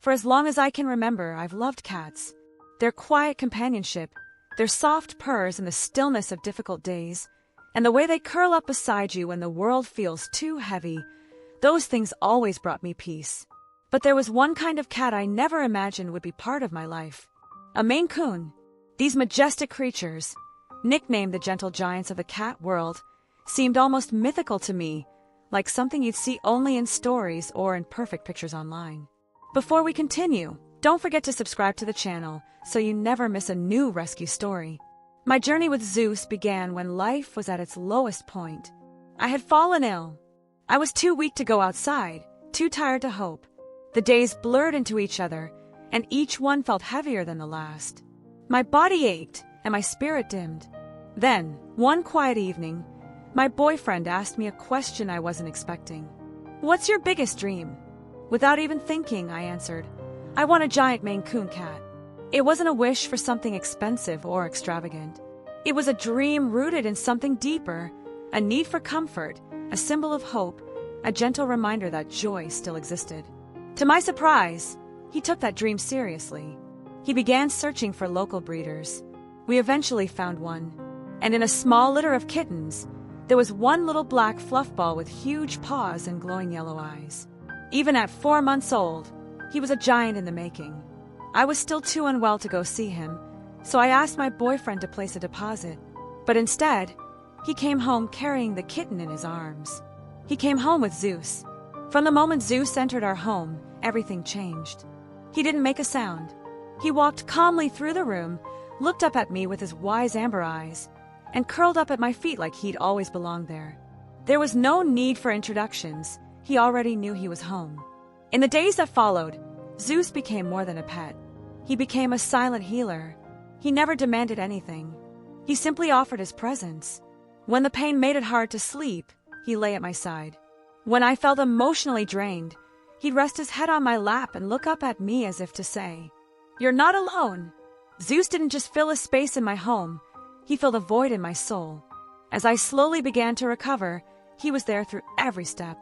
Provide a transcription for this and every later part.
For as long as I can remember, I've loved cats. Their quiet companionship, their soft purrs in the stillness of difficult days, and the way they curl up beside you when the world feels too heavy, those things always brought me peace. But there was one kind of cat I never imagined would be part of my life. A Maine Coon. These majestic creatures, nicknamed the gentle giants of the cat world, seemed almost mythical to me, like something you'd see only in stories or in perfect pictures online. Before we continue, don't forget to subscribe to the channel so you never miss a new rescue story. My journey with Zeus began when life was at its lowest point. I had fallen ill. I was too weak to go outside, too tired to hope. The days blurred into each other, and each one felt heavier than the last. My body ached, and my spirit dimmed. Then, one quiet evening, my boyfriend asked me a question I wasn't expecting. "What's your biggest dream?" Without even thinking, I answered, "I want a giant Maine Coon cat." It wasn't a wish for something expensive or extravagant. It was a dream rooted in something deeper, a need for comfort, a symbol of hope, a gentle reminder that joy still existed. To my surprise, he took that dream seriously. He began searching for local breeders. We eventually found one, and in a small litter of kittens, there was one little black fluff ball with huge paws and glowing yellow eyes. Even at 4 months old, he was a giant in the making. I was still too unwell to go see him, so I asked my boyfriend to place a deposit. But instead, he came home carrying the kitten in his arms. He came home with Zeus. From the moment Zeus entered our home, everything changed. He didn't make a sound. He walked calmly through the room, looked up at me with his wise amber eyes, and curled up at my feet like he'd always belonged there. There was no need for introductions. He already knew he was home. In the days that followed, Zeus became more than a pet. He became a silent healer. He never demanded anything. He simply offered his presence. When the pain made it hard to sleep, he lay at my side. When I felt emotionally drained, he'd rest his head on my lap and look up at me as if to say, "You're not alone." Zeus didn't just fill a space in my home, he filled a void in my soul. As I slowly began to recover, he was there through every step.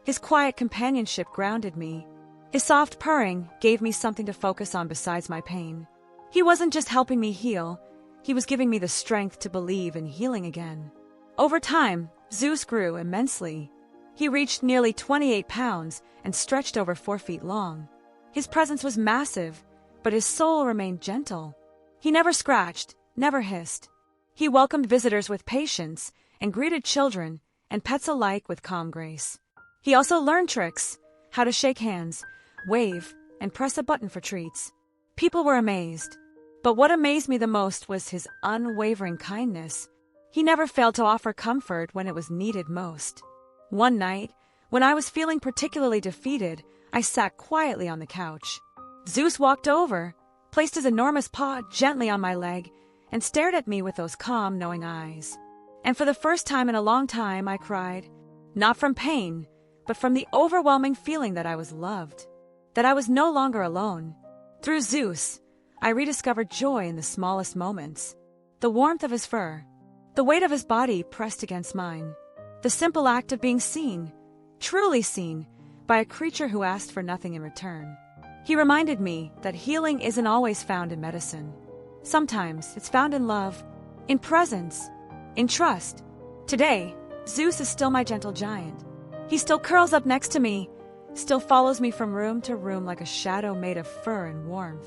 His quiet companionship grounded me. His soft purring gave me something to focus on besides my pain. He wasn't just helping me heal, he was giving me the strength to believe in healing again. Over time, Zeus grew immensely. He reached nearly 28 pounds and stretched over 4 feet long. His presence was massive, but his soul remained gentle. He never scratched, never hissed. He welcomed visitors with patience and greeted children and pets alike with calm grace. He also learned tricks, how to shake hands, wave, and press a button for treats. People were amazed. But what amazed me the most was his unwavering kindness. He never failed to offer comfort when it was needed most. One night, when I was feeling particularly defeated, I sat quietly on the couch. Zeus walked over, placed his enormous paw gently on my leg, and stared at me with those calm, knowing eyes. And for the first time in a long time, I cried, not from pain, but from the overwhelming feeling that I was loved, that I was no longer alone. Through Zeus, I rediscovered joy in the smallest moments. The warmth of his fur, the weight of his body pressed against mine, the simple act of being seen, truly seen, by a creature who asked for nothing in return. He reminded me that healing isn't always found in medicine. Sometimes it's found in love, in presence, in trust. Today, Zeus is still my gentle giant. He still curls up next to me, still follows me from room to room like a shadow made of fur and warmth.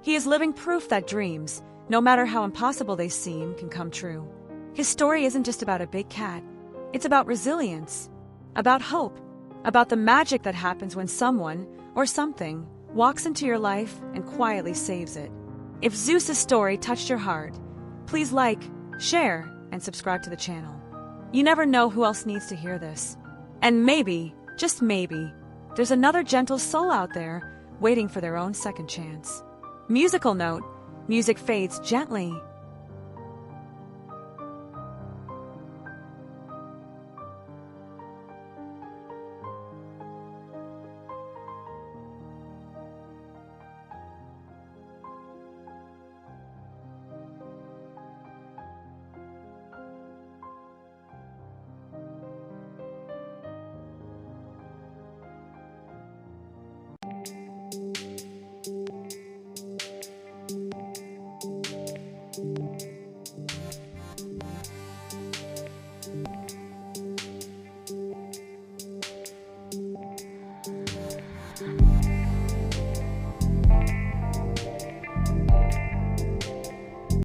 He is living proof that dreams, no matter how impossible they seem, can come true. His story isn't just about a big cat. It's about resilience, about hope, about the magic that happens when someone, or something, walks into your life and quietly saves it. If Zeus's story touched your heart, please like, share, and subscribe to the channel. You never know who else needs to hear this. And maybe, just maybe, there's another gentle soul out there waiting for their own second chance. Musical note: music fades gently